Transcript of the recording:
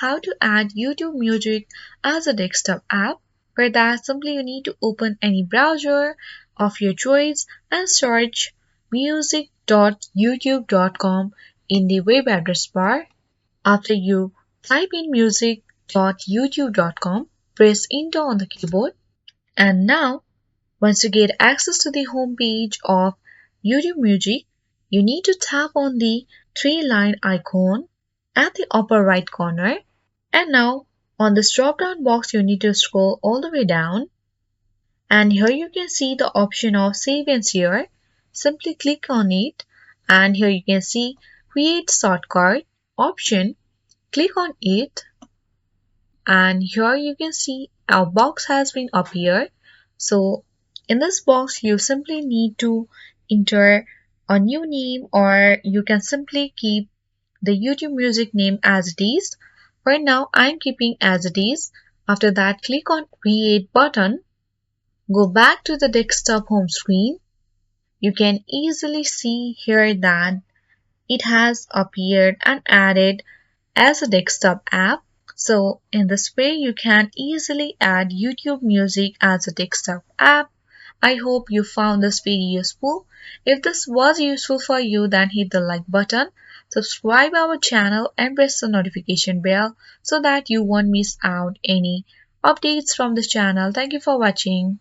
how to add YouTube Music as a desktop app. For that, simply you need to open any browser of your choice and search music.youtube.com in the web address bar. After you type in music.youtube.com, press enter on the keyboard. And now, once you get access to the home page of YouTube Music, you need to tap on the three-line icon at the upper right corner. And now, on this drop-down box, you need to scroll all the way down. And here you can see the option of Save and Share. Simply click on it. And here you can see Create Shortcut option. Click on it. And here you can see our box has been appeared. So in this box you simply need to enter a new name, or you can simply keep the YouTube Music name as it is. Right now I'm keeping as it is. After that, click on Create button. Go back to the desktop home screen. You can easily see here that it has appeared and added as a desktop app. So in this way you can easily add YouTube Music as a desktop app. I hope you found this very useful. If this was useful for you, then hit the like button, subscribe our channel and press the notification bell so that you won't miss out any updates from this channel. Thank you for watching.